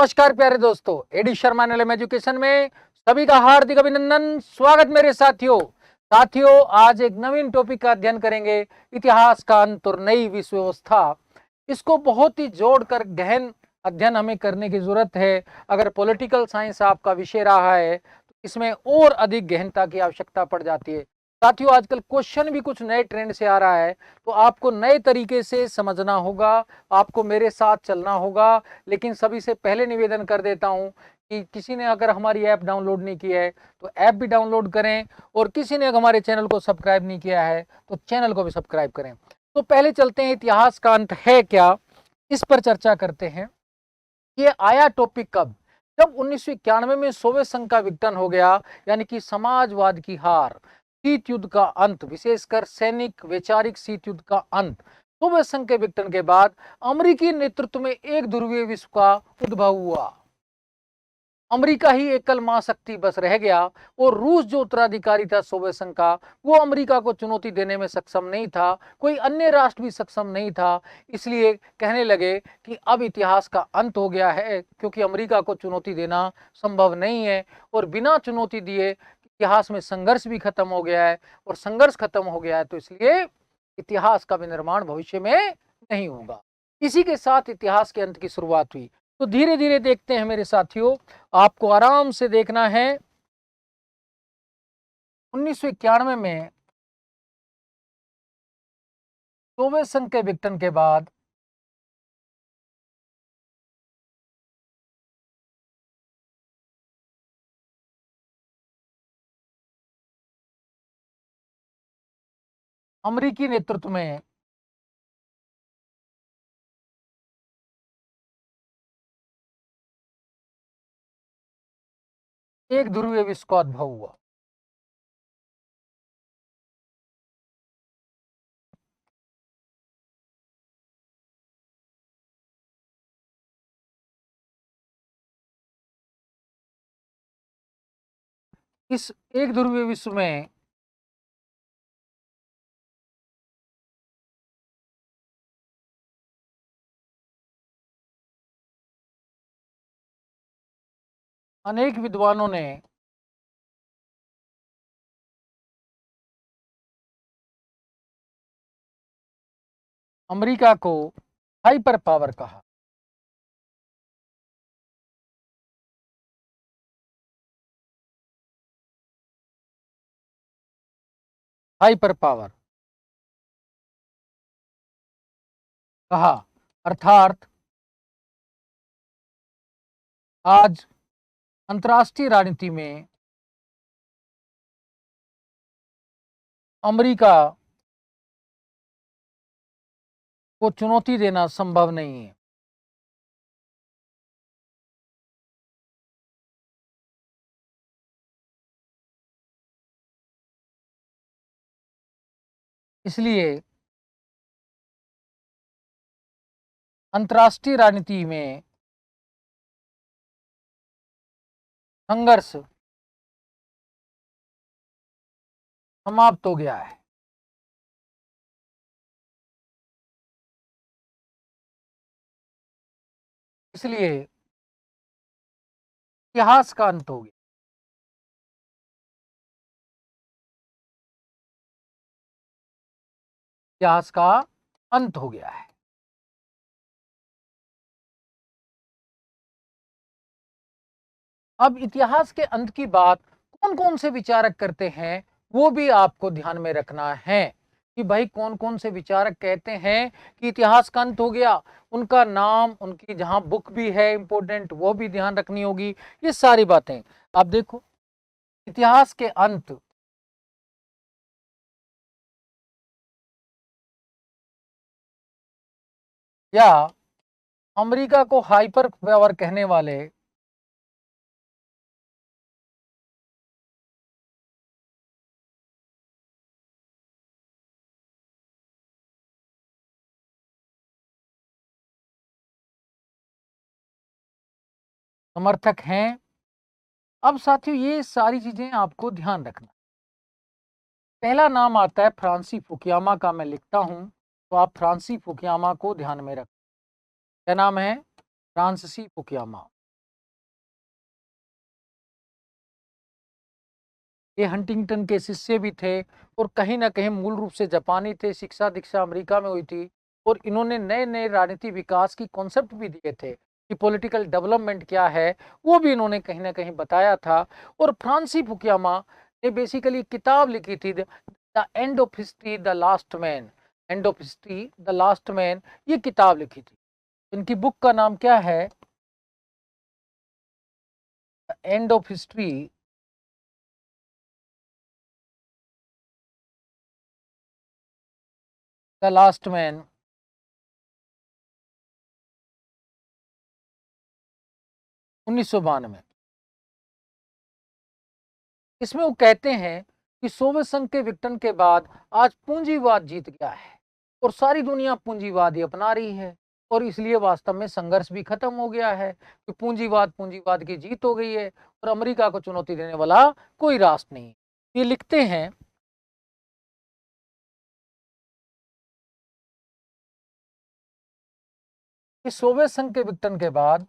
नमस्कार प्यारे दोस्तों, एडी शर्मा एलएम एजुकेशन में सभी का हार्दिक अभिनंदन। स्वागत मेरे साथियों आज एक नवीन टॉपिक का अध्ययन करेंगे, इतिहास का अंत और नई विश्व व्यवस्था। इसको बहुत ही जोड़कर गहन अध्ययन हमें करने की जरूरत है। अगर पॉलिटिकल साइंस आपका विषय रहा है तो इसमें और अधिक गहनता की आवश्यकता पड़ जाती है। साथियों, आजकल क्वेश्चन भी कुछ नए ट्रेंड से आ रहा है, तो आपको नए तरीके से समझना होगा, आपको मेरे साथ चलना होगा। लेकिन सभी से पहले निवेदन कर देता हूं कि किसी ने अगर हमारी ऐप डाउनलोड नहीं की है तो ऐप भी डाउनलोड करें, और किसी ने अगर हमारे चैनल को सब्सक्राइब नहीं किया है तो चैनल को भी सब्सक्राइब करें। तो पहले चलते हैं, इतिहास का अंत है क्या, इस पर चर्चा करते हैं। ये आया टॉपिक कब? जब 1991 में सोवियत संघ का विघटन हो गया, यानी कि समाजवाद की हार, शीत युद्ध का अंत, विशेषकर सैनिक वैचारिक शीत युद्ध का अंत। सोवियत संघ के विघटन के बाद अमेरिकी नेतृत्व में एक ध्रुवीय विश्व का उद्भव हुआ। अमेरिका ही एकल महाशक्ति बस रह गया, और रूस जो उत्तराधिकारी था सोवियत संघ का, वो अमेरिका को चुनौती देने में सक्षम नहीं था, कोई अन्य राष्ट्र भी सक्षम नहीं था। इसलिए कहने लगे कि अब इतिहास का अंत हो गया है, क्योंकि अमेरिका को चुनौती देना संभव नहीं है, और बिना चुनौती दिए इतिहास में संघर्ष भी खत्म हो गया है, और संघर्ष खत्म हो गया है तो इसलिए इतिहास का विनिर्माण भविष्य में नहीं होगा। इसी के साथ इतिहास के अंत की शुरुआत हुई। तो धीरे धीरे देखते हैं मेरे साथियों, आपको आराम से देखना है। 1991 में सोवियत संघ के विघटन के बाद अमेरिकी नेतृत्व में एक ध्रुवीय विश्व का उद्भव हुआ। इस एक ध्रुवीय विश्व में अनेक विद्वानों ने अमेरिका को हाइपर पावर कहा। हाइपर पावर कहा, अर्थात आज अंतर्राष्ट्रीय राजनीति में अमेरिका को चुनौती देना संभव नहीं है। इसलिए अंतर्राष्ट्रीय राजनीति में संघर्ष समाप्त हो गया है। इसलिए इतिहास का अंत हो गया। इतिहास का अंत हो गया है। अब इतिहास के अंत की बात कौन कौन से विचारक करते हैं, वो भी आपको ध्यान में रखना है कि भाई कौन कौन से विचारक कहते हैं कि इतिहास का अंत हो गया। उनका नाम, उनकी जहां बुक भी है इंपॉर्टेंट, वो भी ध्यान रखनी होगी। ये सारी बातें आप देखो। इतिहास के अंत या अमेरिका को हाइपर पावर कहने वाले समर्थक हैं। अब साथियों, ये सारी चीजें आपको ध्यान रखना। पहला नाम आता है फ्रांसिस फुकुयामा का, मैं लिखता हूं तो आप फ्रांसिस फुकुयामा को ध्यान में रखें। क्या नाम है? Francis Fukuyama. ये हंटिंगटन के शिष्य भी थे और कहीं ना कहीं मूल रूप से जापानी थे। शिक्षा दीक्षा अमेरिका में हुई थी और इन्होंने नए नए राजनीति विकास की कॉन्सेप्ट भी दिए थे कि पॉलिटिकल डेवलपमेंट क्या है, वो भी इन्होंने कहीं ना कहीं बताया था। और फ्रांसी फुकुयामा ने बेसिकली किताब लिखी थी, the end of history the last man, end of history the last man, ये किताब लिखी थी। इनकी बुक का नाम क्या है? The end of history the last man, 1992। इसमें वो कहते हैं कि सोवियत संघ के विघटन के बाद आज पूंजीवाद जीत गया है और सारी दुनिया पूंजीवाद ही अपना रही है और इसलिए वास्तव में संघर्ष भी खत्म हो गया है कि पूंजीवाद की जीत हो गई है और अमेरिका को चुनौती देने वाला कोई राष्ट्र नहीं। ये लिखते हैं कि सोवियत संघ के विघटन के बाद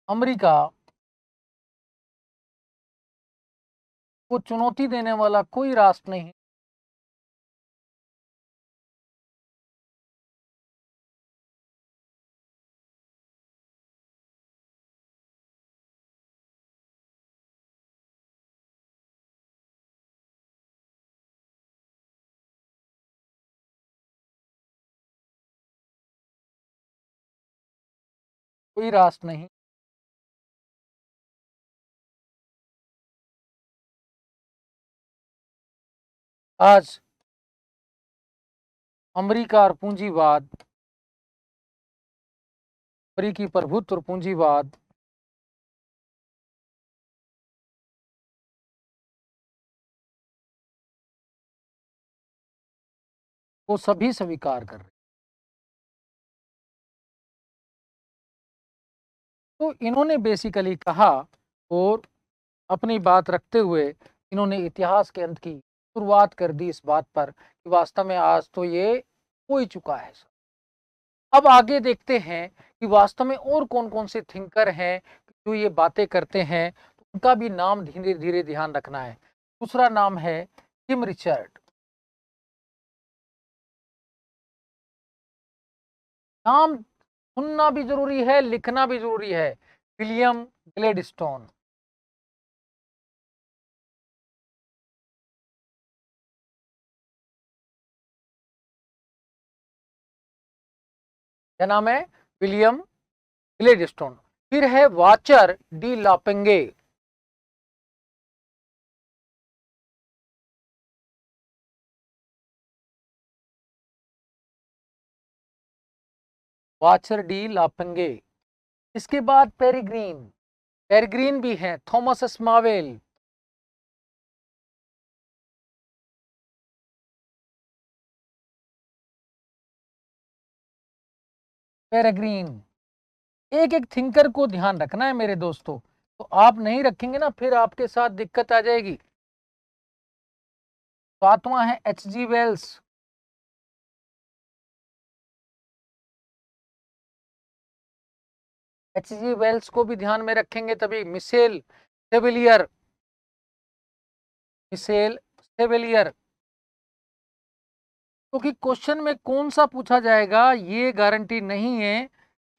अमेरिका को चुनौती देने वाला कोई राष्ट्र नहीं। कोई राष्ट्र नहीं। आज अमेरिका और पूंजीवाद, अमेरिकी प्रभुत्व और पूंजीवाद को सभी स्वीकार कर रहे। तो इन्होंने बेसिकली कहा और अपनी बात रखते हुए इन्होंने इतिहास के अंत की शुरुआत कर दी इस बात पर कि वास्तव में आज तो ये हो ही चुका है। अब आगे देखते हैं कि वास्तव में और कौन कौन से थिंकर हैं जो ये बातें करते हैं, तो उनका भी नाम धीरे धीरे ध्यान रखना है। दूसरा नाम है किम रिचर्ड। नाम सुनना भी जरूरी है, लिखना भी जरूरी है। William Gladstone. क्या नाम है? William Gladstone. फिर है Vacher de Lapouge. Vacher de Lapouge. इसके बाद पेरिग्रीन, पेरिग्रीन भी हैं। थॉमस स्मावेल, पेरिग्रीन। एक एक थिंकर को ध्यान रखना है मेरे दोस्तों, तो आप नहीं रखेंगे ना फिर आपके साथ दिक्कत आ जाएगी। सातवां है H G Wells. H G Wells को भी ध्यान में रखेंगे तभी। Michel Chevalier, Michel Chevalier. क्योंकि क्वेश्चन में कौन सा पूछा जाएगा ये गारंटी नहीं है,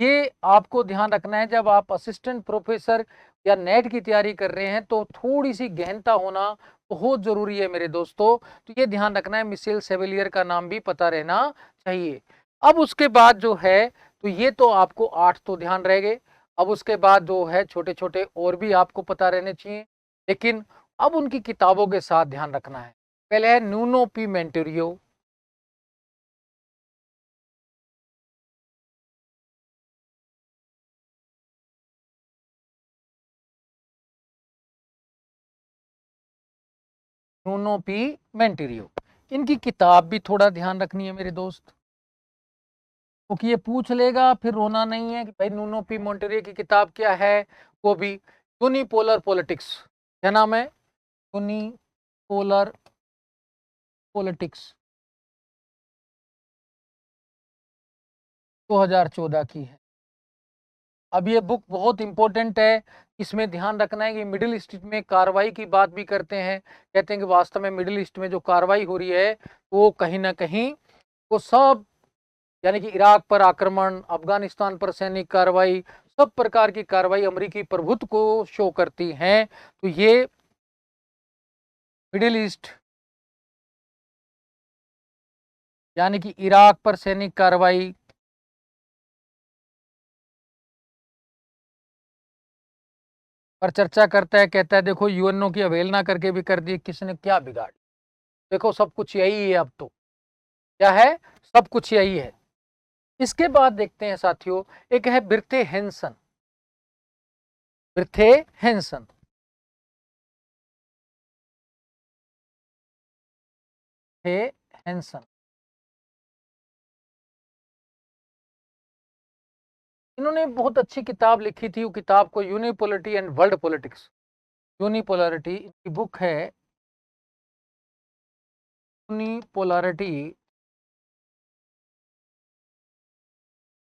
ये आपको ध्यान रखना है। जब आप असिस्टेंट प्रोफेसर या नेट की तैयारी कर रहे हैं तो थोड़ी सी गहनता होना बहुत जरूरी है मेरे दोस्तों। तो ये ध्यान रखना है, मिशेल सेविलियर का नाम भी पता रहना चाहिए। अब उसके बाद जो है, तो ये तो आपको 8 तो ध्यान रह गए। अब उसके बाद जो है छोटे छोटे और भी आपको पता रहने चाहिए, लेकिन अब उनकी किताबों के साथ ध्यान रखना है। पहले है नूनो पी मेंटेरियो। नूनो पी मेंटेरियो, इनकी किताब भी थोड़ा ध्यान रखनी है मेरे दोस्त, क्योंकि ये पूछ लेगा फिर रोना नहीं है कि भाई नूनो पी मोंटेरियो की किताब क्या है। वो भी यूनिपोलर पॉलिटिक्स। क्या नाम है? यूनिपोलर पॉलिटिक्स 2014 की है। अब ये बुक बहुत इंपॉर्टेंट है, इसमें ध्यान रखना है कि मिडिल ईस्ट में कार्रवाई की बात भी करते हैं, कहते हैं कि वास्तव में मिडिल ईस्ट में जो कार्रवाई हो रही है वो कहीं ना कहीं वो सब, यानी कि इराक पर आक्रमण, अफगानिस्तान पर सैनिक कार्रवाई, सब प्रकार की कार्रवाई अमेरिकी प्रभुत्व को शो करती हैं। तो ये मिडिल ईस्ट यानी कि इराक पर सैनिक कार्रवाई, पर चर्चा करता है, कहता है देखो यूएनओ की अवहेलना करके भी कर दी, किसने क्या बिगाड़, देखो सब कुछ यही है, अब तो क्या है, सब कुछ यही है। इसके बाद देखते हैं साथियों, एक है बिरथे हैंसन। बिरथे हैंसन है हैंसन, इन्होंने बहुत अच्छी किताब लिखी थी, वो किताब को unipolarity and world politics, unipolarity की बुक है, unipolarity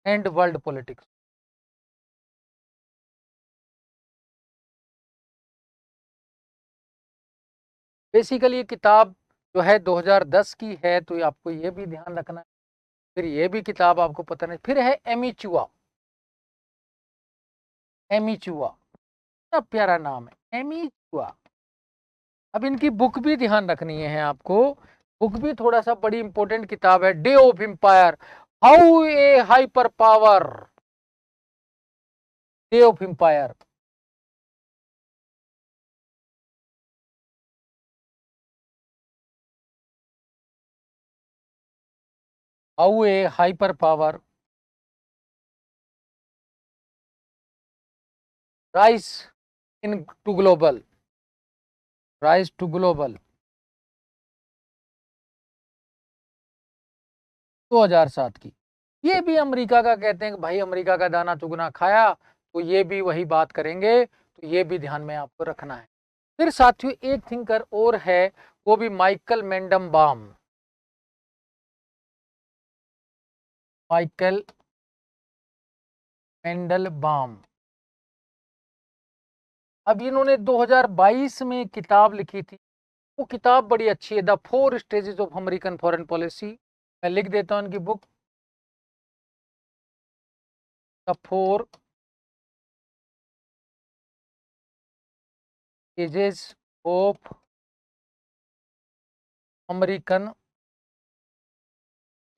and world politics. Basically ये किताब जो है 2010 की है, तो आपको ये भी ध्यान रखना है। फिर ये भी किताब आपको पता नहीं, फिर है एमिचुआ। एमिचुआ इतना प्यारा नाम है, एमिचुआ। अब इनकी बुक भी ध्यान रखनी है आपको, बुक भी थोड़ा सा बड़ी इंपॉर्टेंट किताब है, Day of Empire, how a hyper power, Day of Empire. How a hyper power rise in to global, rise to global 2007 की। ये भी अमेरिका का, कहते हैं कि भाई अमेरिका का दाना चुगना खाया, तो ये भी वही बात करेंगे, तो ये भी ध्यान में आपको रखना है। फिर साथियों एक थिंकर और है, वो भी माइकल मेंडमबाम, माइकल मेंडलबाम। अब इन्होंने 2022 में किताब लिखी थी, वो किताब बड़ी अच्छी है, the four stages of American foreign policy. मैं लिख देता हूं उनकी book, the four stages of American.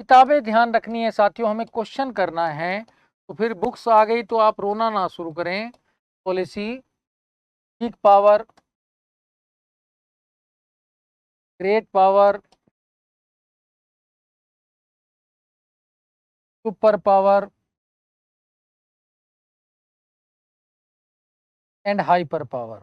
किताबें ध्यान रखनी है साथियों, हमें क्वेश्चन करना है, तो फिर बुक्स आ गई तो आप रोना ना शुरू करें। Policy, peak power, great power, super power and hyper power.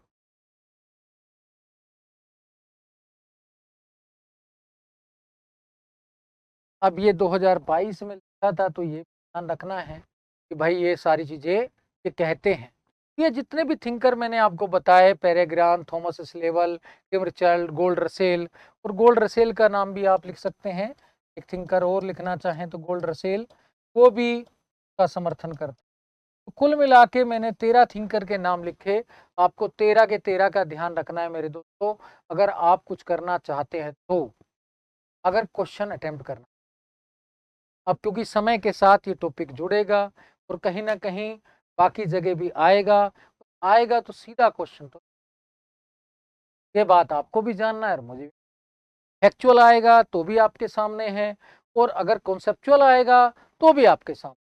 अब ये 2022 में लिखा था, तो ये ध्यान रखना है कि भाई ये सारी चीजें ये कहते हैं। ये जितने भी थिंकर मैंने आपको बताए, पेरेग्रान, थॉमस स्लेवल, किम रिचर्ड, गोल्ड रसेल, और गोल्ड रसेल का नाम भी आप लिख सकते हैं, एक थिंकर और लिखना चाहें तो गोल्ड रसेल, वो भी का समर्थन करते हैं। तो कुल मिला के मैंने 13 थिंकर के नाम लिखे, आपको 13 के 13 का ध्यान रखना है मेरे दोस्तों, अगर आप कुछ करना चाहते हैं तो, अगर क्वेश्चन अटेम्प्ट करना। अब क्योंकि समय के साथ ये टॉपिक जुड़ेगा और कहीं ना कहीं बाकी जगह भी आएगा, आएगा तो सीधा क्वेश्चन, तो ये बात आपको भी जानना है और मुझे भी। फैक्चुअल आएगा तो भी आपके सामने है, और अगर कॉन्सेप्चुअल आएगा तो भी आपके सामने,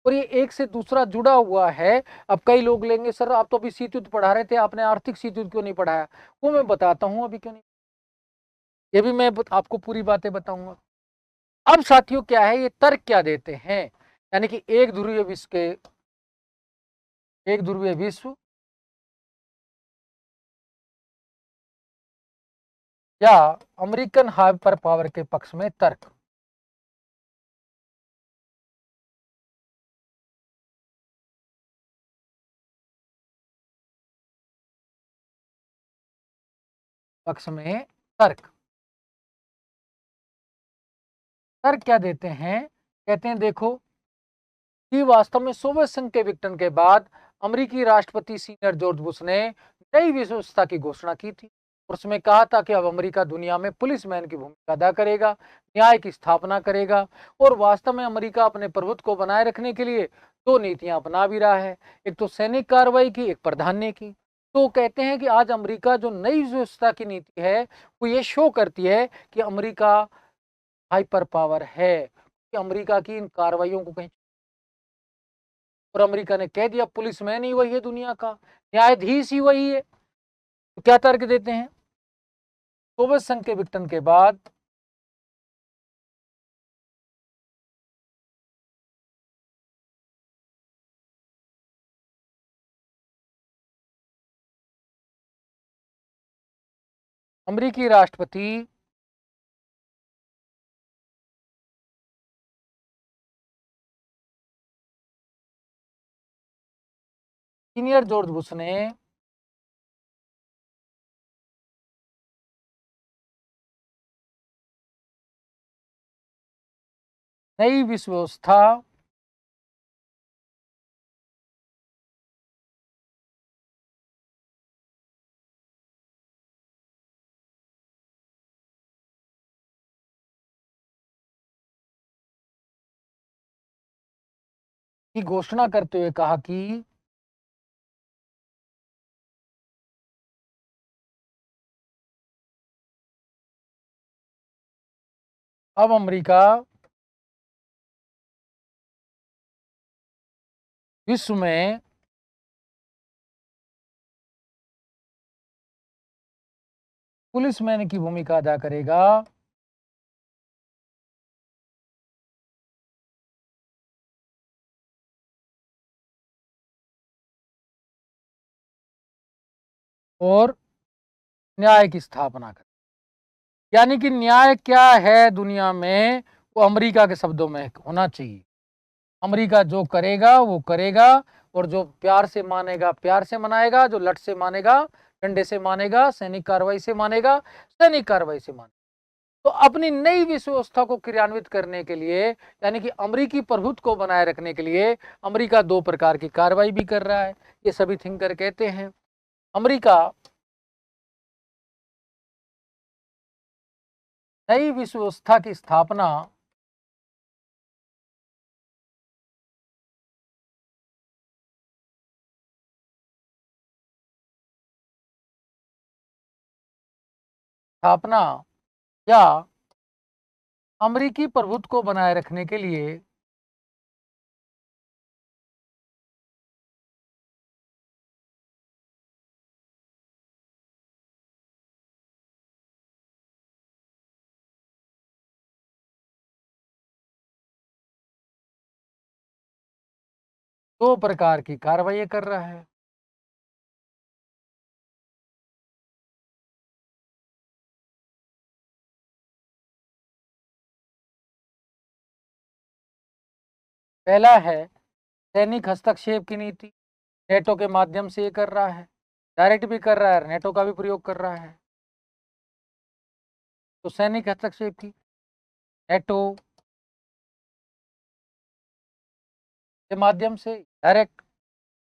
और ये एक से दूसरा जुड़ा हुआ है। अब कई लोग लेंगे सर आप तो अभी शीत युद्ध पढ़ा रहे थे, आपने आर्थिक शीत युद्ध क्यों नहीं पढ़ाया, वो मैं बताता हूँ अभी क्यों नहीं, ये भी मैं आपको पूरी बातें बताऊंगा। अब साथियों क्या है, ये तर्क क्या देते हैं, यानी कि एक ध्रुवीय विश्व के, एक ध्रुवीय विश्व या अमेरिकन हाइपर पावर के पक्ष में तर्क। पक्ष में तर्क। तर्क क्या देते हैं, कहते हैं देखो कि वास्तव में सोवियत संघ के विघटन के बाद अमेरिकी राष्ट्रपति सीनियर जॉर्ज बुश ने नई विश्व व्यवस्था की घोषणा की थी। उसमें कहा था कि अब अमेरिका दुनिया में पुलिसमैन की भूमिका अदा करेगा, न्याय की स्थापना करेगा और वास्तव में अमेरिका अपने प्रभुत्व को बनाए रखने के लिए दो नीतियां अपना भी रहा है, एक तो सैनिक कार्रवाई की, एक प्राधान्य की। तो कहते हैं कि आज अमेरिका जो नई व्यवस्था की नीति है वो ये शो करती है कि अमेरिका हाइपर पावर है, कि अमेरिका की इन कार्रवाइयों को कहीं, और अमेरिका ने कह दिया पुलिसमैन ही वही है दुनिया का, न्यायाधीश ही वही है। तो क्या तर्क देते हैं, सोवियत संघ के विघटन के बाद अमेरिकी राष्ट्रपति सीनियर जॉर्ज बुश ने नई विश्व व्यवस्था की घोषणा करते हुए कहा कि अब अमेरिका विश्व में पुलिसमैन की भूमिका अदा करेगा और न्याय की स्थापना कर, यानी कि न्याय क्या है दुनिया में वो अमेरिका के शब्दों में होना चाहिए। अमेरिका जो करेगा वो करेगा, और जो प्यार से मानेगा प्यार से मनाएगा, जो लट से मानेगा डंडे से मानेगा, सैनिक कार्रवाई से मानेगा सैनिक कार्रवाई से मानेगा। तो अपनी नई विश्व व्यवस्था को क्रियान्वित करने के लिए, यानी कि अमेरिकी प्रभुत्व को बनाए रखने के लिए अमेरिका दो प्रकार की कार्रवाई भी कर रहा है, ये सभी थिंकर कहते हैं। अमेरिका नई विश्व व्यवस्था की स्थापना स्थापना या अमेरिकी प्रभुत्व को बनाए रखने के लिए दो प्रकार की कार्रवाई कर रहा है। पहला है सैनिक हस्तक्षेप की नीति, नेटो के माध्यम से ये कर रहा है, डायरेक्ट भी कर रहा है, नेटो का भी प्रयोग कर रहा है। तो सैनिक हस्तक्षेप की नेटो के माध्यम से डायरेक्ट।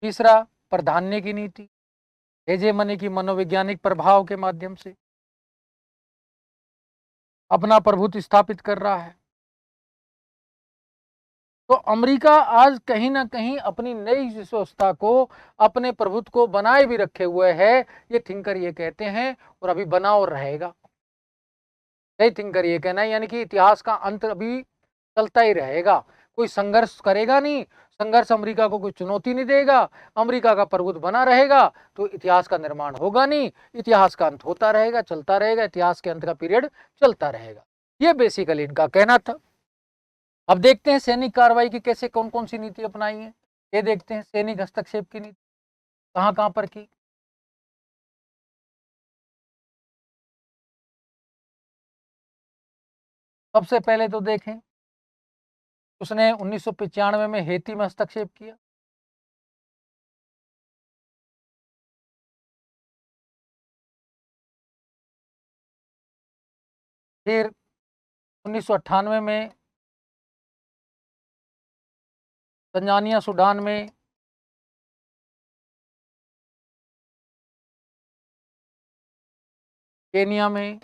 तीसरा प्राधान्य की नीति, हेजेमनी की मनोवैज्ञानिक प्रभाव के माध्यम से अपना प्रभुत्व स्थापित कर रहा है। तो अमेरिका आज कहीं ना कहीं अपनी नई व्यवस्था को, अपने प्रभुत्व को बनाए भी रखे हुए है, ये थिंकर ये कहते हैं, और अभी बना और रहेगा। कई थिंकर ये कहना है, यानी कि इतिहास का अंत अभी चलता ही रहेगा, कोई संघर्ष करेगा नहीं, संघर्ष अमेरिका को कोई चुनौती नहीं देगा, अमेरिका का प्रभुत्व बना रहेगा, तो इतिहास का निर्माण होगा नहीं, इतिहास का अंत होता रहेगा, चलता रहेगा, इतिहास के अंत का पीरियड चलता रहेगा। ये बेसिकली इनका कहना था। अब देखते हैं सैनिक कार्रवाई की कैसे कौन कौन सी नीति अपनाई है। ये देखते हैं सैनिक हस्तक्षेप की नीति कहाँ कहाँ पर की। सबसे पहले तो देखें, उसने 1995 में हेती में हस्तक्षेप किया। फिर 1998 में तंजानिया सूडान में, केनिया में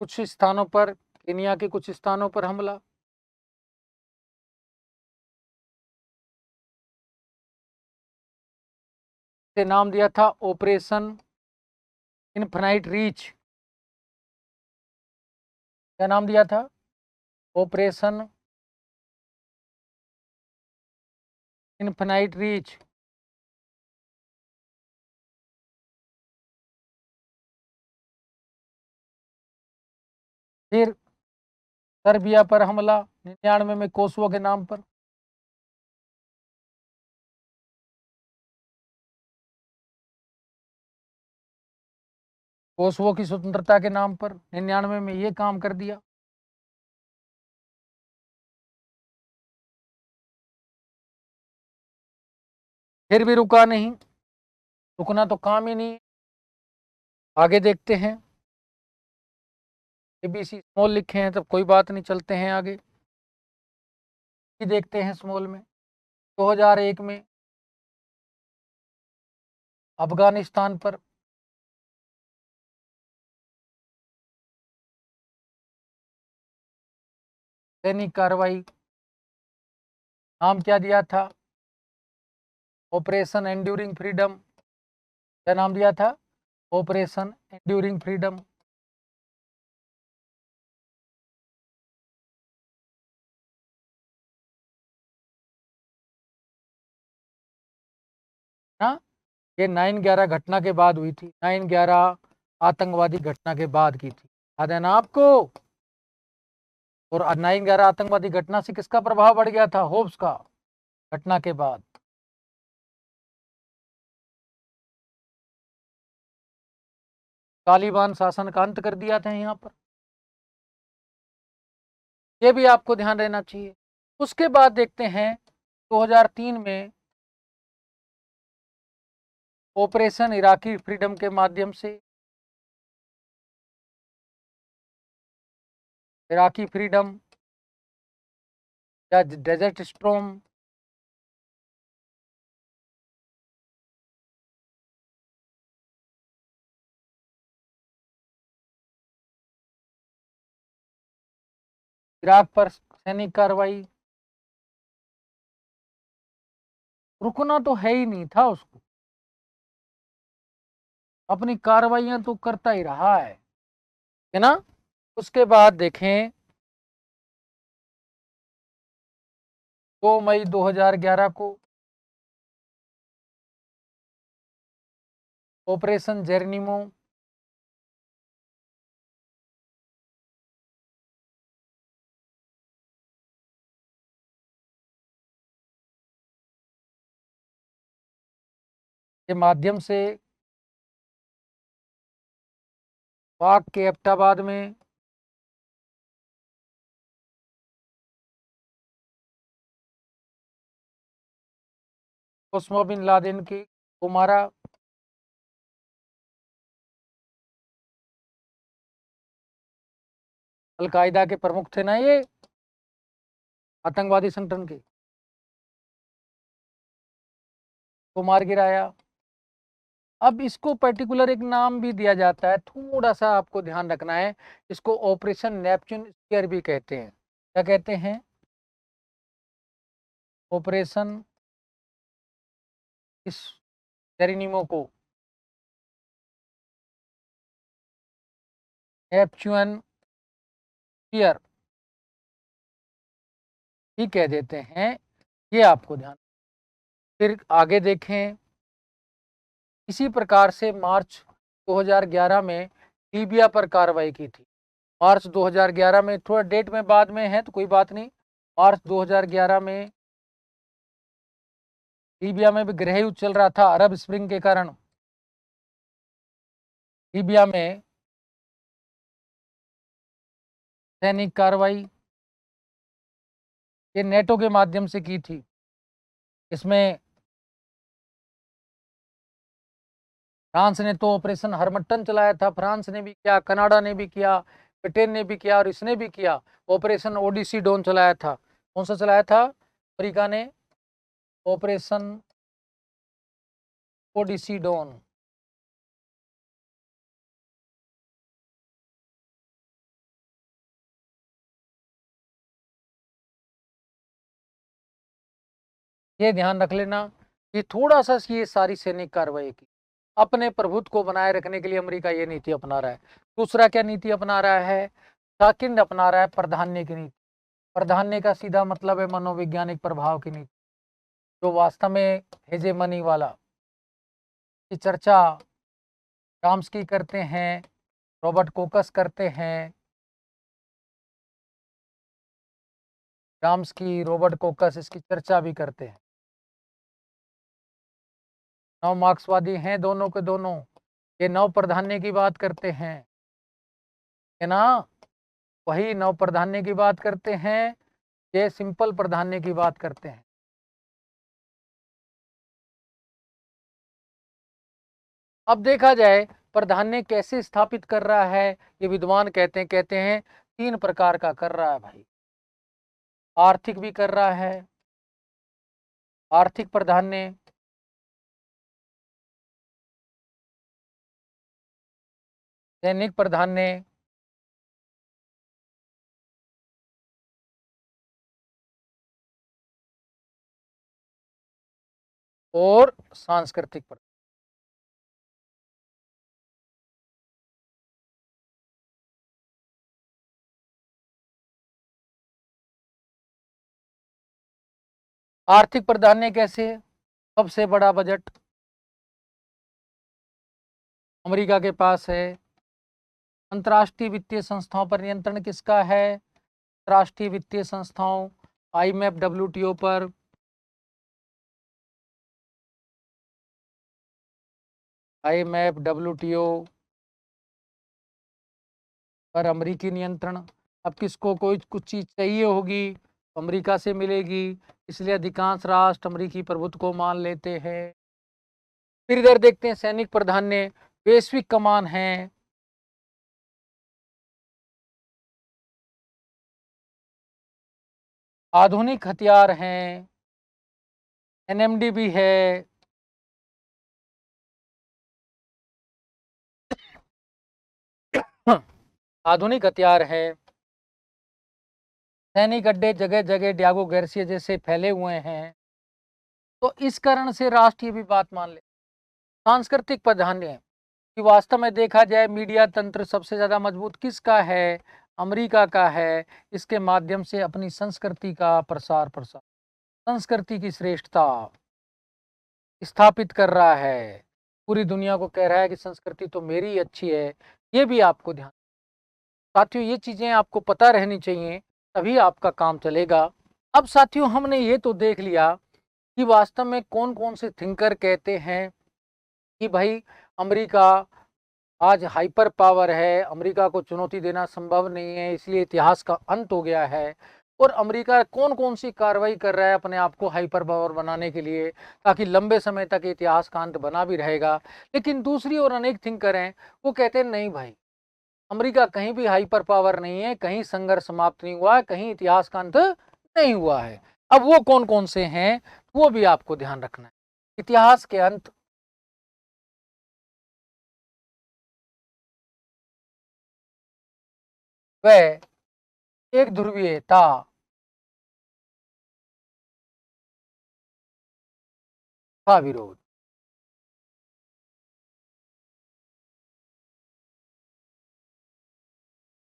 कुछ स्थानों पर, केनिया के कुछ स्थानों पर हमला। से नाम दिया था ऑपरेशन इनफाइनाइट रीच। क्या नाम दिया था? Operation infinite reach. फिर सर्बिया पर हमला 99 में कोसोवो के नाम पर। कोसोवो की स्वतंत्रता के नाम पर 99 में ये काम कर दिया। फिर भी रुका नहीं, रुकना तो काम ही नहीं। आगे देखते हैं, ABC स्मॉल लिखे हैं तब कोई बात नहीं, चलते हैं आगे। देखते हैं स्मॉल में 2001 में अफगानिस्तान पर सैनिक कार्रवाई। नाम क्या दिया था? Operation enduring freedom. क्या नाम दिया था? Operation enduring freedom. ना, ये 9/11 घटना के बाद हुई थी। 9/11 आतंकवादी घटना के बाद की थी, याद है ना आपको? और 9/11 आतंकवादी घटना से किसका प्रभाव बढ़ गया था? होप्स का। घटना के बाद तालिबान शासन का अंत कर दिया था यहाँ पर, ये भी आपको ध्यान रहना चाहिए। उसके बाद देखते हैं 2003 में ऑपरेशन इराकी फ्रीडम के माध्यम से, इराकी फ्रीडम या डेजर्ट स्टॉर्म, इराक पर सैनिक कार्रवाई। रुकना तो है ही नहीं था उसको, अपनी कार्रवाइयां तो करता ही रहा है ना। उसके बाद देखें 2 मई 2011 को ऑपरेशन जेरेनिमो। के माध्यम से पाक के एबटाबाद में ओस्मा बिन लादेन को मारा। अलकायदा के प्रमुख थे ना ये, आतंकवादी संगठन के, को मार गिराया। अब इसको पर्टिकुलर एक नाम भी दिया जाता है, थोड़ा सा आपको ध्यान रखना है। इसको ऑपरेशन नेपच्यून स्फीयर भी कहते हैं। क्या कहते हैं? ऑपरेशन इस जेरेनिमो को नेपच्यून स्फीयर ही कह देते हैं, ये आपको ध्यान। फिर आगे देखें, इसी प्रकार से मार्च 2011 में लीबिया पर कार्रवाई की थी। मार्च 2011 में, थोड़ा डेट में बाद में है तो कोई बात नहीं, मार्च 2011 में लीबिया में भी गृह युद्ध चल रहा था अरब स्प्रिंग के कारण। लीबिया में सैनिक कार्रवाई ये नेटो के माध्यम से की थी। इसमें फ्रांस ने तो ऑपरेशन हरमट्टन चलाया था, फ्रांस ने भी किया, कनाडा ने भी किया, ब्रिटेन ने भी किया और इसने भी किया। ऑपरेशन ओडिसी डॉन चलाया था। कौन सा चलाया था? अमेरिका ने ऑपरेशन पोडिसीडोन ये ध्यान रख लेना, ये थोड़ा सा ये सारी सैनिक कार्रवाई की अपने प्रभुत्व को बनाए रखने के लिए अमेरिका ये नीति अपना रहा है। दूसरा क्या नीति अपना रहा है? सेकंड अपना रहा है प्राधान्य की नीति। प्राधान्य का सीधा मतलब है मनोवैज्ञानिक प्रभाव की नीति, जो वास्तव में हेजेमनी वाला की चर्चा चॉम्स्की करते हैं, रॉबर्ट कोकस करते हैं। चॉम्स्की, रॉबर्ट कोकस इसकी चर्चा भी करते हैं। नव मार्क्सवादी हैं दोनों के दोनों, ये नव प्राधान्य की बात करते हैं, है ना? वही नव प्राधान्य की बात करते हैं, ये सिंपल प्राधान्य की बात करते हैं। अब देखा जाए प्राधान्य कैसे स्थापित कर रहा है, ये विद्वान कहते हैं 3 प्रकार का कर रहा है भाई। आर्थिक भी कर रहा है, आर्थिक प्राधान्य, सैनिक प्राधान्य और सांस्कृतिक प्राधान्य। आर्थिक प्राधान्य कैसे? सबसे बड़ा बजट अमेरिका के पास है। अंतर्राष्ट्रीय वित्तीय संस्थाओं पर नियंत्रण किसका है? राष्ट्रीय वित्तीय संस्थाओं, आईएमएफ, डब्ल्यूटीओ पर। आईएमएफ, डब्ल्यूटीओ पर अमेरिकी नियंत्रण। अब किसको कोई कुछ चीज़ चाहिए होगी तो अमेरिका से मिलेगी, इसलिए अधिकांश राष्ट्र अमेरिकी प्रभुत्व को मान लेते हैं। फिर इधर देखते हैं सैनिक प्राधान्य, वैश्विक कमान है, आधुनिक हथियार हैं, एनएमडी भी है, आधुनिक हथियार है, सैनिक अड्डे जगह जगह डियागो गार्सिया जैसे फैले हुए हैं, तो इस कारण से राष्ट्र ये भी बात मान ले। सांस्कृतिक प्राधान्य कि वास्तव में देखा जाए मीडिया तंत्र सबसे ज़्यादा मजबूत किसका है? अमेरिका का है। इसके माध्यम से अपनी संस्कृति का प्रसार प्रसार, संस्कृति की श्रेष्ठता स्थापित कर रहा है, पूरी दुनिया को कह रहा है कि संस्कृति तो मेरी अच्छी है। ये भी आपको ध्यान, साथियों ये चीज़ें आपको पता रहनी चाहिए, तभी आपका काम चलेगा। अब साथियों हमने ये तो देख लिया कि वास्तव में कौन कौन से थिंकर कहते हैं कि भाई अमेरिका आज हाइपर पावर है, अमेरिका को चुनौती देना संभव नहीं है, इसलिए इतिहास का अंत हो गया है। और अमेरिका कौन कौन सी कार्रवाई कर रहा है अपने आप को हाइपर पावर बनाने के लिए, ताकि लंबे समय तक इतिहास का अंत बना भी रहेगा। लेकिन दूसरी ओर अनेक थिंकर हैं, वो कहते हैं नहीं भाई, अमेरिका कहीं भी हाइपर पावर नहीं है, कहीं संघर्ष समाप्त नहीं हुआ है, कहीं इतिहास का अंत नहीं हुआ है। अब वो कौन कौन से हैं वो भी आपको ध्यान रखना है। इतिहास के अंत वह एक ध्रुवीयता का विरोध।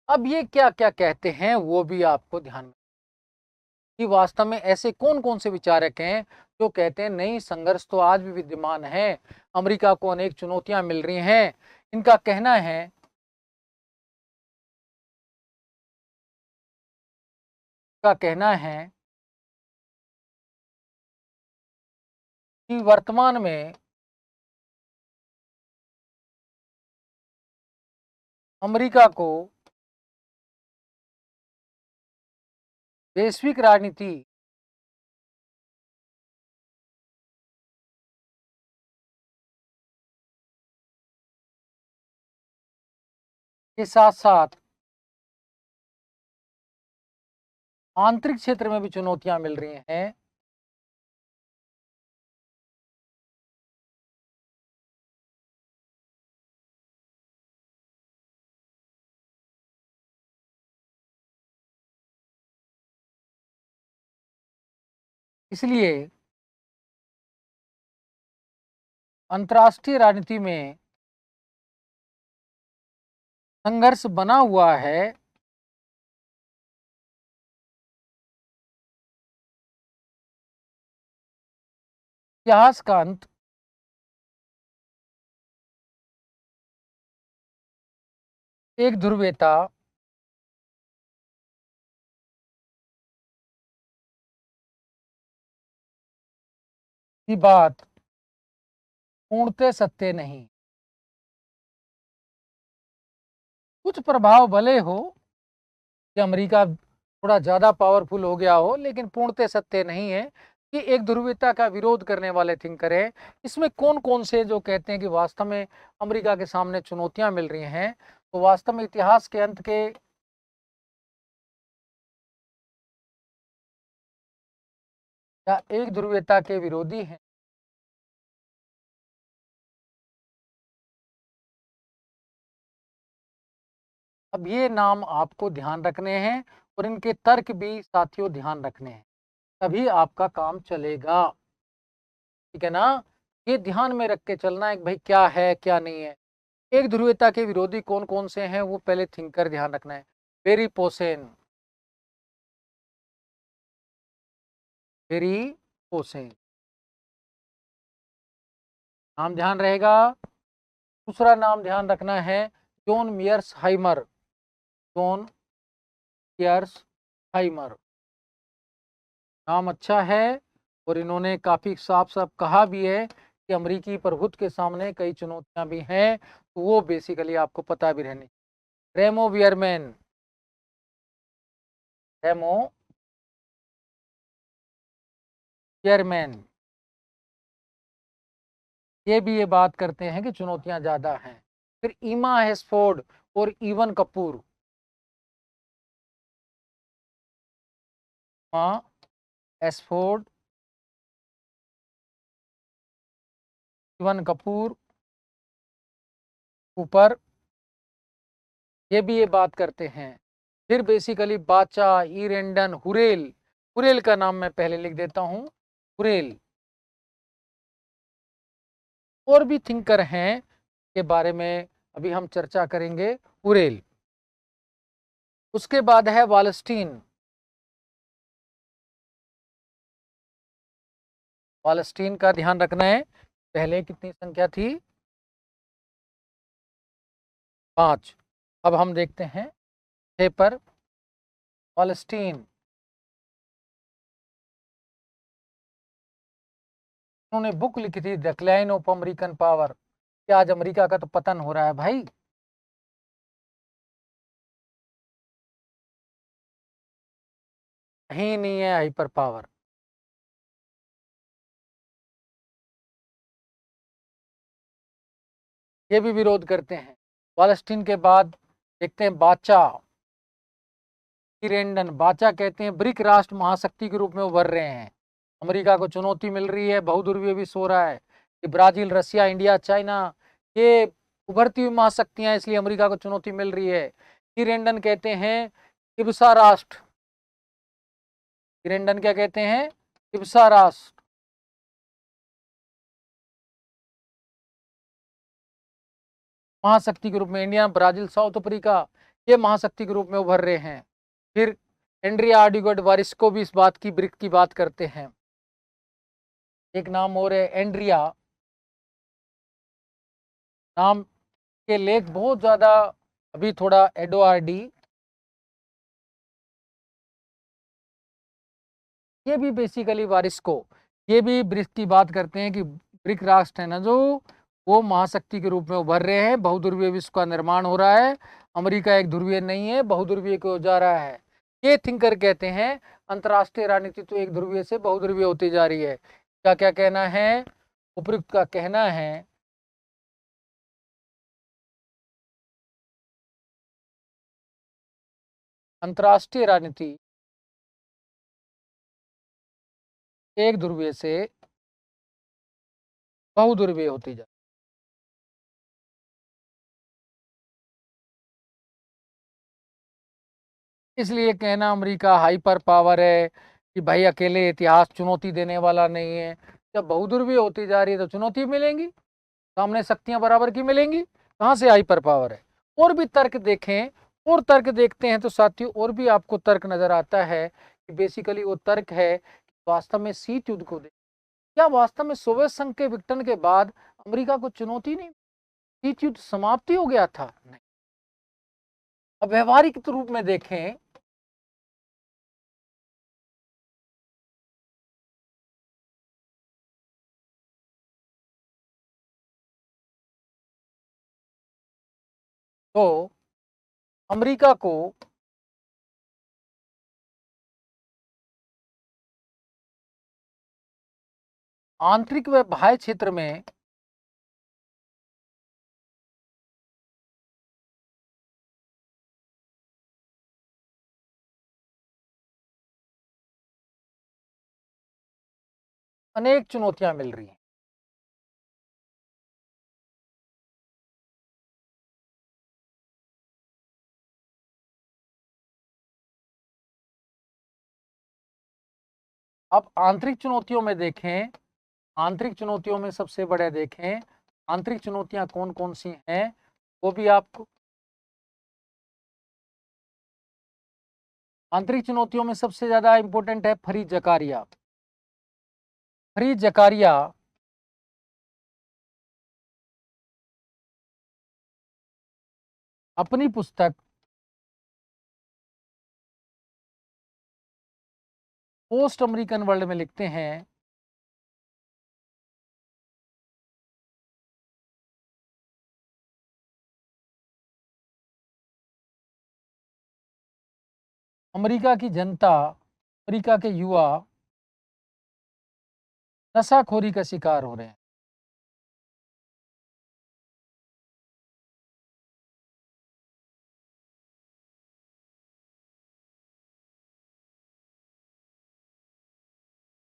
अब ये क्या क्या कहते हैं वो भी आपको ध्यान में कि वास्तव में ऐसे कौन कौन से विचारक हैं जो कहते हैं नहीं, संघर्ष तो आज भी विद्यमान है, अमेरिका को अनेक चुनौतियां मिल रही हैं। इनका कहना है कि वर्तमान में अमेरिका को वैश्विक राजनीति के साथ साथ आंतरिक क्षेत्र में भी चुनौतियां मिल रही हैं। इसलिए अंतर्राष्ट्रीय राजनीति में संघर्ष बना हुआ है। इतिहास का अंत एक ध्रुवीयता की बात पूर्णतः सत्य नहीं। कुछ प्रभाव भले हो कि अमेरिका थोड़ा ज़्यादा पावरफुल हो गया हो, लेकिन पूर्णतः सत्य नहीं है कि एक ध्रुवीयता का विरोध करने वाले थिंकर हैं। इसमें कौन कौन से जो कहते हैं कि वास्तव में अमेरिका के सामने चुनौतियां मिल रही हैं, तो वास्तव में इतिहास के अंत के या एक ध्रुवीयता के विरोधी हैं। अब ये नाम आपको ध्यान रखने हैं और इनके तर्क भी साथियों ध्यान रखने हैं, तभी आपका काम चलेगा। ठीक है ना? ये ध्यान में रख के चलना है कि भाई क्या है क्या नहीं है। एक ध्रुवीयता के विरोधी कौन कौन से हैं वो पहले थिंकर ध्यान रखना है। पेरी पोसेन, पेरी पोसेन नाम ध्यान रहेगा। दूसरा नाम ध्यान रखना है जॉन मियर्स हाइमर, जॉन मियर्स हाइमर नाम अच्छा है और इन्होंने काफी साफ साफ कहा भी है कि अमेरिकी प्रभुत्व के सामने कई चुनौतियां भी हैं, तो वो बेसिकली आपको पता भी रहनी। रेमो वियरमैन, रेमो वियरमैन ये भी ये बात करते हैं कि चुनौतियां ज़्यादा हैं। फिर ईमा हेस्फोर्ड और इवन कपूर, ईमा हेस्फोर्ड, इवन कपूर ऊपर ये भी ये बात करते हैं। फिर बेसिकली बाचा, ईरेंडन, हुरेल, हुरेल का नाम मैं पहले लिख देता हूँ, हुरेल और भी थिंकर हैं के बारे में अभी हम चर्चा करेंगे। हुरेल, उसके बाद है वालस्टीन, वालस्टीन का ध्यान रखना है। पहले कितनी संख्या थी? 5। अब हम देखते हैं 6 पर। वालस्टीन उन्होंने बुक लिखी थी डिक्लाइन ऑफ अमेरिकन पावर, कि आज अमेरिका का तो पतन हो रहा है भाई। कहीं नहीं है हाइपर पावर। ये भी विरोध करते हैं। वालस्टीन के बाद देखते हैं बाचा, किरेंडन। बाचा कहते हैं ब्रिक राष्ट्र महाशक्ति के रूप में उभर रहे हैं, अमेरिका को चुनौती मिल रही है, बहुध्रुवीय विश्व हो रहा है कि ब्राजील, रसिया, इंडिया, चाइना ये उभरती हुई महाशक्तियां, इसलिए अमेरिका को चुनौती मिल रही है। किरेंडन कहते हैं इब्सा राष्ट्र, किरेंडन क्या कहते हैं? इब्सा राष्ट्र महाशक्ति के रूप में, इंडिया, ब्राजील, साउथ अफ्रीका ये महाशक्ति के रूप में उभर रहे हैं। फिर एंड्रिया आर्डिगोड वारिस्को भी इस बात की, ब्रिक की बात करते हैं। एक नाम और है एंड्रिया, नाम के लेख बहुत ज्यादा अभी थोड़ा एडोआरडी, ये भी बेसिकली वारिस्को ये भी ब्रिक की बात करते हैं कि ब्रिक राष्ट्र है ना जो वो महाशक्ति के रूप में उभर रहे हैं, बहुध्रुवीय विश्व का निर्माण हो रहा है, अमेरिका एक ध्रुवीय नहीं है, बहुध्रुवीय को जा रहा है। ये थिंकर कहते हैं अंतर्राष्ट्रीय राजनीति तो एक ध्रुवीय से बहुध्रुवीय होती जा रही है। क्या क्या कहना है? उपयुक्त का कहना है अंतर्राष्ट्रीय राजनीति एक ध्रुवीय से बहुध्रुवीय होती जा, इसलिए कहना अमेरिका हाइपर पावर है, कि भाई अकेले इतिहास चुनौती देने वाला नहीं है। जब बहुदूर भी होती जा रही है तो चुनौती मिलेंगी, सामने शक्तियां बराबर की मिलेंगी, कहाँ से हाइपर पावर है। और भी तर्क देखें, और तर्क देखते हैं तो साथियों और भी आपको तर्क नजर आता है कि बेसिकली वो तर्क है वास्तव में शीत युद्ध को क्या वास्तव में सोवियत संघ के विघटन के बाद अमेरिका को चुनौती नहीं, शीत युद्ध समाप्ति हो गया था? नहीं। अब व्यवहारिक रूप में देखें तो अमेरिका को आंतरिक व बाह्य क्षेत्र में अनेक चुनौतियां मिल रही हैं। अब आंतरिक चुनौतियों में देखें, आंतरिक चुनौतियों में सबसे बड़े देखें, आंतरिक चुनौतियां कौन कौन सी हैं वो भी आपको, आंतरिक चुनौतियों में सबसे ज्यादा इंपॉर्टेंट है फरीद जकारिया। फरीद जकारिया अपनी पुस्तक पोस्ट अमेरिकन वर्ल्ड में लिखते हैं अमेरिका की जनता, अमेरिका के युवा नशाखोरी का शिकार हो रहे हैं।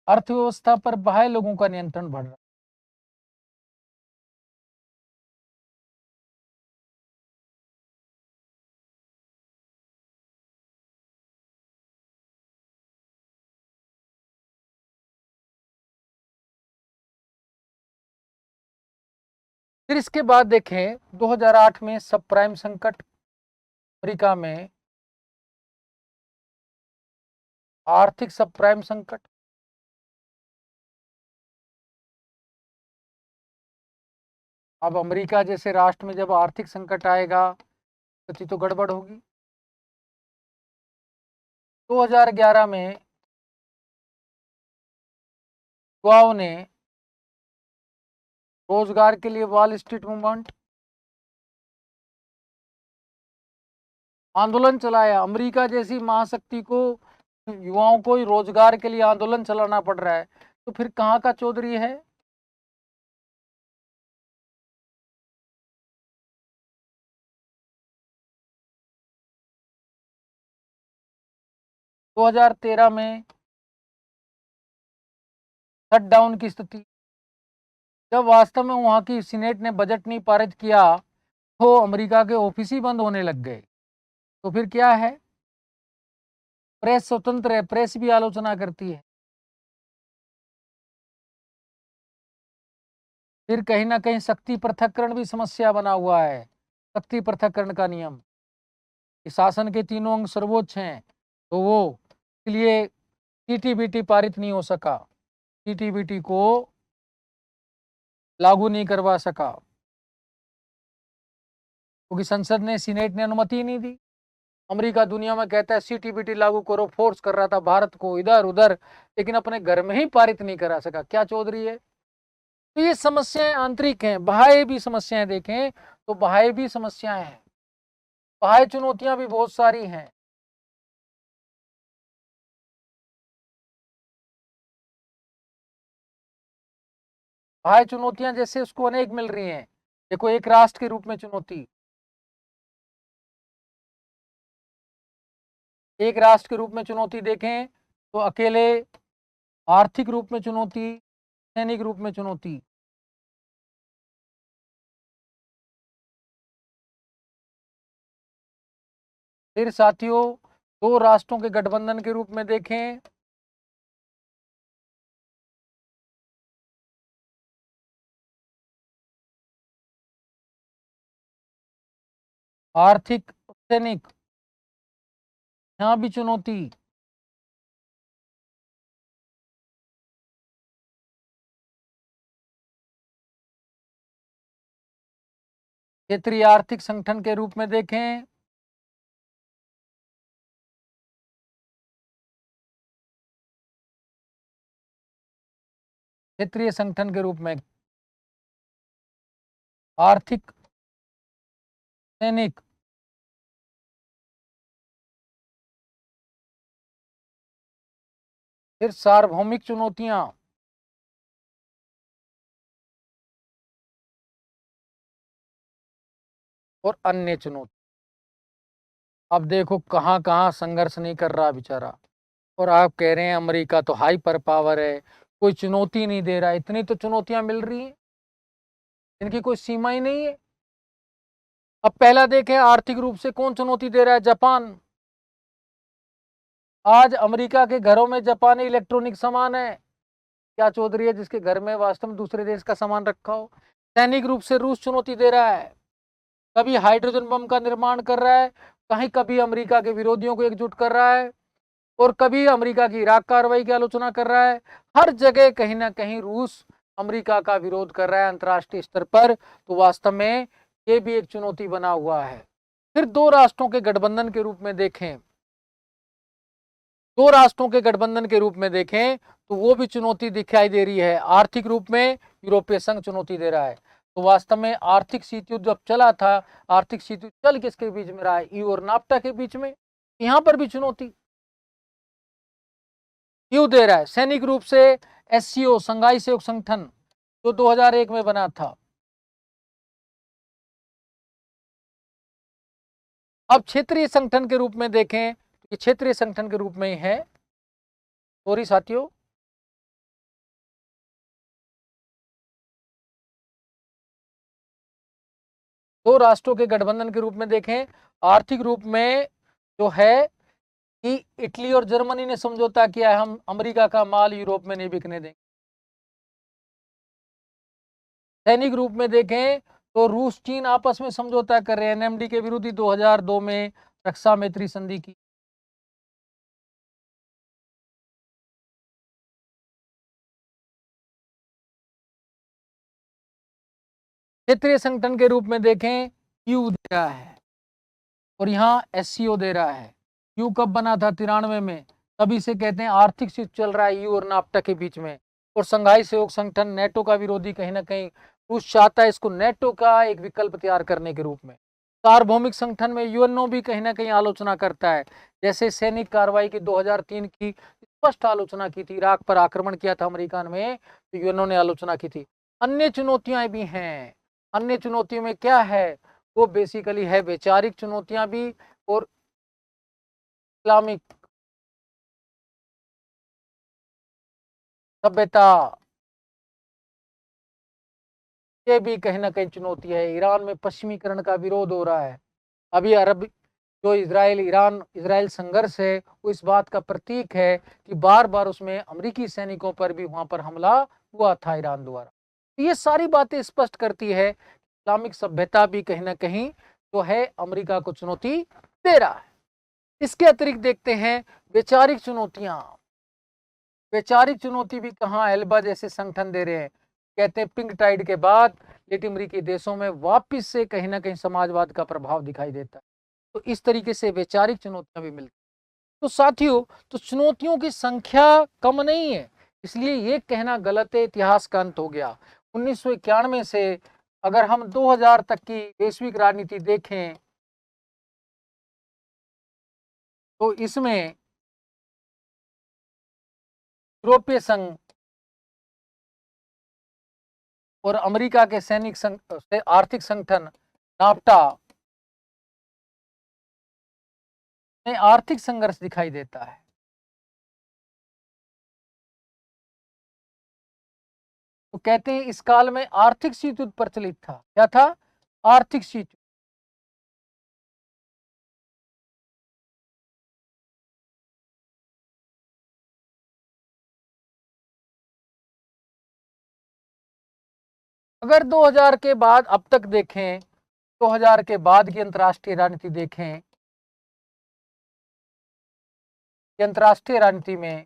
अर्थव्यवस्था पर बाह्य लोगों का नियंत्रण बढ़ रहा है। फिर इसके बाद देखें 2008 में सब प्राइम संकट अमेरिका में, आर्थिक सब प्राइम संकट। अब अमेरिका जैसे राष्ट्र में जब आर्थिक संकट आएगा स्थिति तो गड़बड़ होगी। 2011 में युवाओं ने रोजगार के लिए वॉल स्ट्रीट मूवमेंट आंदोलन चलाया। अमेरिका जैसी महाशक्ति को युवाओं को रोजगार के लिए आंदोलन चलाना पड़ रहा है, तो फिर कहाँ का चौधरी है? 2013 में शट डाउन की स्थिति, जब वास्तव में वहां की सीनेट ने बजट नहीं पारित किया तो अमेरिका के ऑफिस ही बंद होने लग गए। तो फिर क्या है? प्रेस स्वतंत्र है, प्रेस भी आलोचना करती है। फिर कहीं ना कहीं शक्ति पृथक्करण भी समस्या बना हुआ है। शक्ति पृथक्करण का नियम कि शासन के तीनों अंग सर्वोच्च हैं, तो वो इसलिए टीटीबीटी पारित नहीं हो सका, टीटीबीटी को लागू नहीं करवा सका क्योंकि संसद ने, सीनेट ने अनुमति नहीं दी। अमेरिका दुनिया में कहता है सीटीबीटी लागू करो, फोर्स कर रहा था भारत को इधर उधर, लेकिन अपने घर में ही पारित नहीं करा सका। क्या चौधरी है? तो ये समस्याएं आंतरिक हैं। बाह्य भी समस्याएं देखें तो बाह्य भी समस्याएं हैं, बाह्य चुनौतियां भी बहुत सारी हैं। बाह्य चुनौतियां जैसे उसको अनेक मिल रही हैं। देखो, एक राष्ट्र के रूप में चुनौती, एक राष्ट्र के रूप में चुनौती देखें तो अकेले आर्थिक रूप में चुनौती, सैनिक रूप में चुनौती। फिर साथियों दो राष्ट्रों के गठबंधन के रूप में देखें आर्थिक सैनिक, यहाँ भी चुनौती। क्षेत्रीय आर्थिक संगठन के रूप में देखें, क्षेत्रीय संगठन के रूप में आर्थिक सैनिक, फिर सार्वभौमिक चुनौतियां, और अन्य चुनौती। अब देखो कहां कहां संघर्ष नहीं कर रहा बेचारा, और आप कह रहे हैं अमेरिका तो हाइपर पावर है, कोई चुनौती नहीं दे रहा। इतनी तो चुनौतियां मिल रही हैं, इनकी कोई सीमा ही नहीं है। अब पहला देखें, आर्थिक रूप से कौन चुनौती दे रहा है? जापान। आज अमेरिका के घरों में जापानी इलेक्ट्रॉनिक सामान है। क्या चौधरी है जिसके घर में वास्तव में दूसरे देश का सामान रखा हो? सैनिक रूप से रूस चुनौती दे रहा है, कभी हाइड्रोजन बम का निर्माण कर रहा है, कहीं कभी अमेरिका के विरोधियों को एकजुट कर रहा है, और कभी अमेरिका की इराक कार्रवाई की आलोचना कर रहा है। हर जगह कहीं ना कहीं रूस अमेरिका का विरोध कर रहा है अंतर्राष्ट्रीय स्तर पर। तो वास्तव में ये भी एक चुनौती बना हुआ है। फिर दो राष्ट्रों के गठबंधन के रूप में देखें, दो राष्ट्रों के गठबंधन के रूप में देखें तो वो भी चुनौती दिखाई दे रही है। आर्थिक रूप में यूरोपीय संघ चुनौती दे रहा है। तो वास्तव में आर्थिक शीत युद्ध जब चला था, आर्थिक शीत युद्ध चल किसके बीच में रहा है? ईयू और नाफ्टा के बीच में। यहां पर भी चुनौती क्यों दे रहा है? सैनिक रूप से एससीओ, संघाई सहयोग संगठन, जो 2001 में बना था। अब क्षेत्रीय संगठन के रूप में देखें, ये क्षेत्रीय संगठन के रूप में ही है। सॉरी साथियों, दो राष्ट्रों के गठबंधन के रूप में देखें। आर्थिक रूप में जो है कि इटली और जर्मनी ने समझौता किया है, हम अमेरिका का माल यूरोप में नहीं बिकने देंगे। सैनिक रूप में देखें तो रूस चीन आपस में समझौता कर रहे हैं, एनएमडी के विरोधी 2002 में रक्षा मैत्री संधि की। क्षेत्रीय संगठन के रूप में देखें, क्यू दे रहा है, और यहाँ एससीओ दे रहा है। क्यू कब बना था? 93 में। तभी से कहते हैं आर्थिक युद्ध चल रहा है यू और नाफ्टा के बीच में। और संघाई सहयोग संगठन नेटो का विरोधी कहीं ना कहीं रूस चाहता है इसको नेटो का एक विकल्प तैयार करने के रूप में। सार्वभौमिक संगठन में यूएनओ भी कहीं ना कहीं आलोचना करता है, जैसे सैनिक कार्रवाई की 2003 की स्पष्ट आलोचना की थी। इराक पर आक्रमण किया था अमेरिका में, तो यूएनओ ने आलोचना की थी। अन्य चुनौतियां भी हैं। अन्य चुनौतियों में क्या है? वो बेसिकली है वैचारिक चुनौतियां भी, और इस्लामिक सभ्यता, ये भी कहीं ना कहीं चुनौती है। ईरान में पश्चिमीकरण का विरोध हो रहा है। अभी अरब जो इजराइल संघर्ष है वो इस बात का प्रतीक है कि बार बार उसमें अमेरिकी सैनिकों पर भी वहां पर हमला हुआ था ईरान द्वारा। तो ये सारी बातें स्पष्ट करती है इस्लामिक सभ्यता भी कहीं ना कहीं जो है अमेरिका को चुनौती दे रहा है। इसके अतिरिक्त देखते हैं वैचारिक चुनौतियां। वैचारिक चुनौती भी कहाँ एल्बा जैसे संगठन दे रहे हैं। कहते हैं पिंक टाइड के बाद लेटिन अमेरिकी देशों में वापिस से कहीं ना कहीं समाजवाद का प्रभाव दिखाई देता है। तो इस तरीके से वैचारिक चुनौतियां भी मिलती। तो साथियों, तो चुनौतियों की संख्या कम नहीं है, इसलिए ये कहना गलत है इतिहास का अंत हो गया। 1991 से अगर हम 2000 तक की वैश्विक राजनीति देखें तो इसमें यूरोपीय संघ और अमेरिका के सैनिक आर्थिक संगठन नाफ्टा में आर्थिक संघर्ष दिखाई देता है। तो कहते हैं इस काल में आर्थिक शीत युद्ध प्रचलित था। क्या था? आर्थिक शीत। अगर 2000 के बाद अब तक देखें 2000 के बाद की अंतर्राष्ट्रीय राजनीति देखें कि अंतर्राष्ट्रीय राजनीति में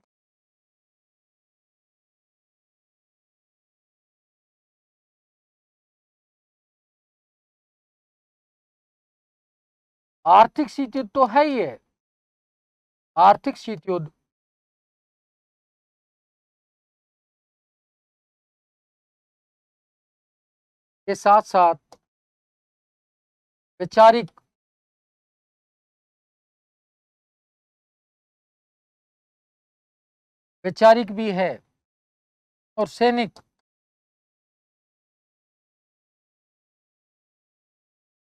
आर्थिक शीत युद्ध तो है ही है। आर्थिक शीत युद्ध के साथ साथ वैचारिक वैचारिक भी है और सैनिक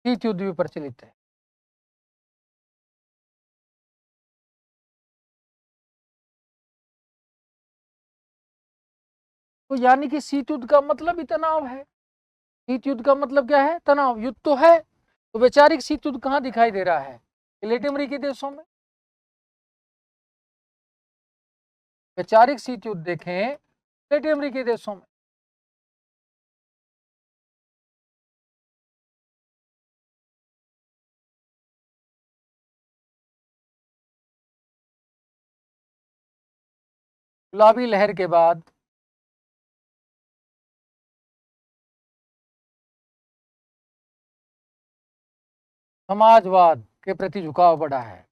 शीत युद्ध भी प्रचलित है। तो यानी कि शीत युद्ध का मतलब ही तनाव है। शीत युद्ध का मतलब क्या है? तनाव। युद्ध तो है, तो वैचारिक शीत युद्ध कहाँ दिखाई दे रहा है? लैटिन अमेरिकी देशों में। वैचारिक शीत युद्ध देखें लैटिन अमेरिकी देशों में। गुलाबी लहर के बाद समाजवाद के प्रति झुकाव बढ़ा है।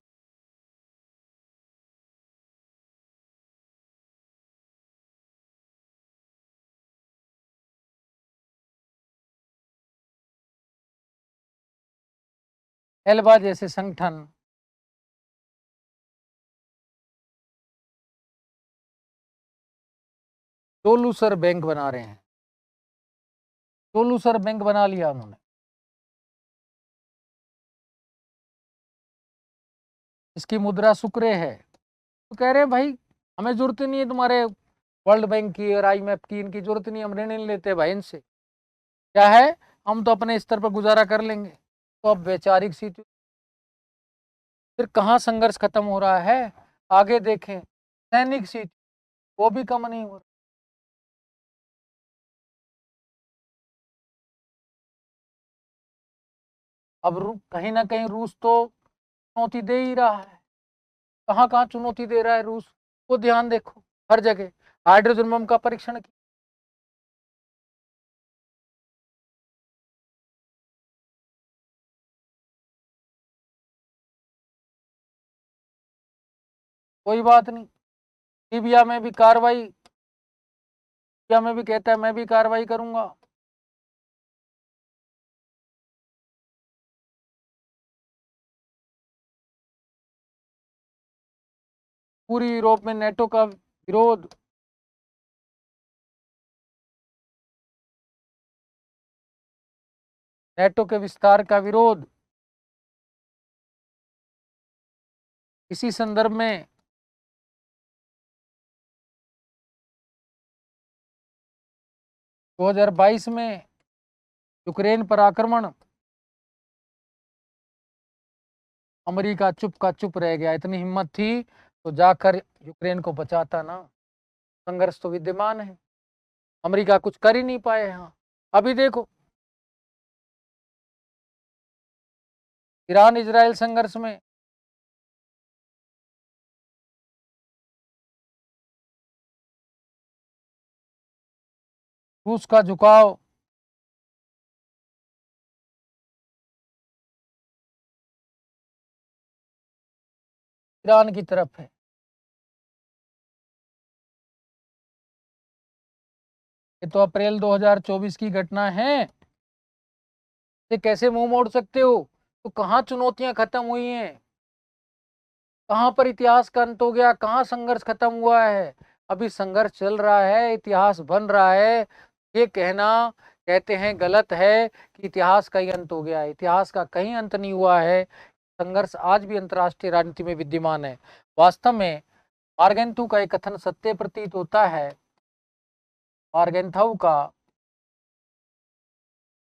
एल्बा जैसे संगठन टोलूसर बैंक बना रहे हैं। टोलूसर बैंक बना लिया उन्होंने। इसकी मुद्रा शुक्र है। तो कह रहे हैं भाई हमें जरूरत नहीं है तुम्हारे वर्ल्ड बैंक की और IMF की, इनकी जरूरत नहीं, हम ऋण नहीं लेते भाई इनसे। क्या है, हम तो अपने स्तर पर गुजारा कर लेंगे। तो अब वैचारिक शीत फिर कहाँ संघर्ष खत्म हो रहा है? आगे देखें, सैनिक शीत वो भी कम नहीं हो रहा। अब कहीं ना कहीं रूस तो चुनौती दे ही रहा है। कहाँ कहाँ चुनौती दे रहा है रूस? वो ध्यान देखो, हर जगह हाइड्रोजन बम का परीक्षण किया। कोई बात नहीं, लीबिया में भी कार्रवाई, लीबिया में भी कहता है मैं भी कार्रवाई करूंगा। पूरी यूरोप में नेटो का विरोध। नेटो के विस्तार का विरोध। इसी संदर्भ में 2022 में यूक्रेन पर आक्रमण, अमेरिका चुप का चुप रह गया। इतनी हिम्मत थी तो जाकर यूक्रेन को बचाता ना। संघर्ष तो विद्यमान है, अमेरिका कुछ कर ही नहीं पाए। यहाँ अभी देखो ईरान इजराइल संघर्ष में रूस का झुकाव ईरान की तरफ है। ये तो अप्रैल 2024 की घटना है। ये कैसे मुंह मोड़ सकते हो? तो कहाँ चुनौतियां खत्म हुई हैं? कहाँ पर इतिहास का अंत हो गया? कहाँ संघर्ष खत्म हुआ है? अभी संघर्ष चल रहा है, इतिहास बन रहा है। ये कहना, कहते हैं, गलत है कि इतिहास का ही अंत हो गया है। इतिहास का कहीं अंत नहीं हुआ है। संघर्ष आज भी अंतर्राष्ट्रीय राजनीति में विद्यमान है। वास्तव में मार्गेंथु का एक कथन सत्य प्रतीत होता है। मार्गेंथु का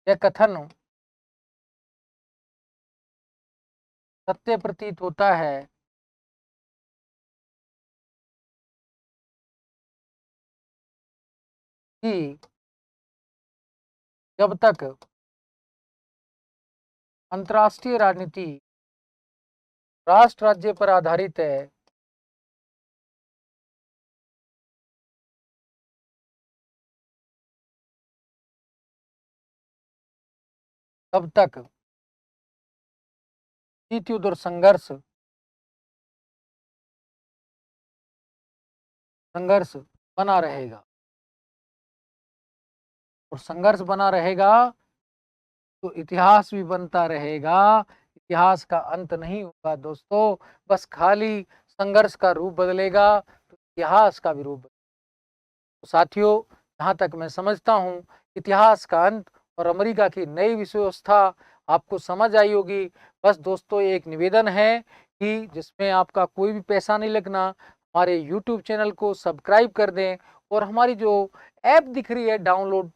यह कथन सत्य प्रतीत होता है कि जब तक अंतर्राष्ट्रीय राजनीति राष्ट्र राज्य पर आधारित है, तब तक नीति और संघर्ष बना रहेगा, और संघर्ष बना रहेगा तो इतिहास भी बनता रहेगा। इतिहास का अंत नहीं होगा दोस्तों, बस खाली संघर्ष का रूप बदलेगा तो इतिहास का भी रूप बदलेगा। तो साथियों, जहाँ तक मैं समझता हूँ इतिहास का अंत और अमेरिका की नई विश्व व्यवस्था आपको समझ आई होगी। बस दोस्तों, एक निवेदन है कि जिसमें आपका कोई भी पैसा नहीं लगना, हमारे यूट्यूब चैनल को सब्सक्राइब कर दें और हमारी जो ऐप दिख रही है डाउनलोड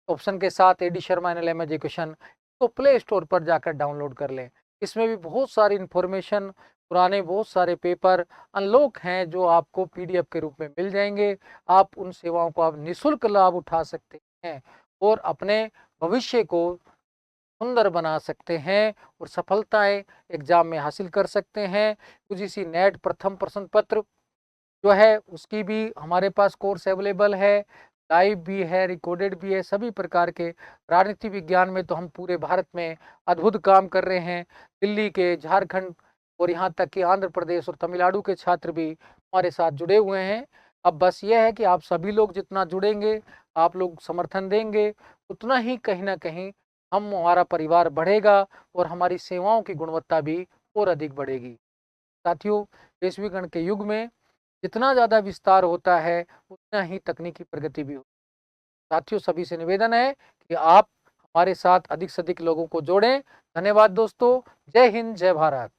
ऑप्शन के साथ एडी शर्मा एनएलएम एजुकेशन, तो प्ले स्टोर पर जाकर डाउनलोड कर लें। इसमें भी बहुत सारी इन्फॉर्मेशन, पुराने बहुत सारे पेपर अनलॉक हैं जो आपको पीडीएफ के रूप में मिल जाएंगे। आप उन सेवाओं को आप निःशुल्क लाभ उठा सकते हैं और अपने भविष्य को सुंदर बना सकते हैं और सफलताएं एग्जाम में हासिल कर सकते हैं। यूजीसी नेट प्रथम प्रश्न पत्र जो है उसकी भी हमारे पास कोर्स अवेलेबल है, लाइव भी है, रिकॉर्डेड भी है। सभी प्रकार के राजनीति विज्ञान में तो हम पूरे भारत में अद्भुत काम कर रहे हैं। दिल्ली के, झारखंड और यहाँ तक कि आंध्र प्रदेश और तमिलनाडु के छात्र भी हमारे साथ जुड़े हुए हैं। अब बस यह है कि आप सभी लोग जितना जुड़ेंगे, आप लोग समर्थन देंगे, उतना ही कहीं ना कहीं हमारा परिवार बढ़ेगा और हमारी सेवाओं की गुणवत्ता भी और अधिक बढ़ेगी। साथियों, वैश्वीकरण के युग में जितना ज़्यादा विस्तार होता है उतना ही तकनीकी प्रगति भी होती है। साथियों, सभी से निवेदन है कि आप हमारे साथ अधिक से अधिक लोगों को जोड़ें। धन्यवाद दोस्तों। जय हिंद, जय भारत।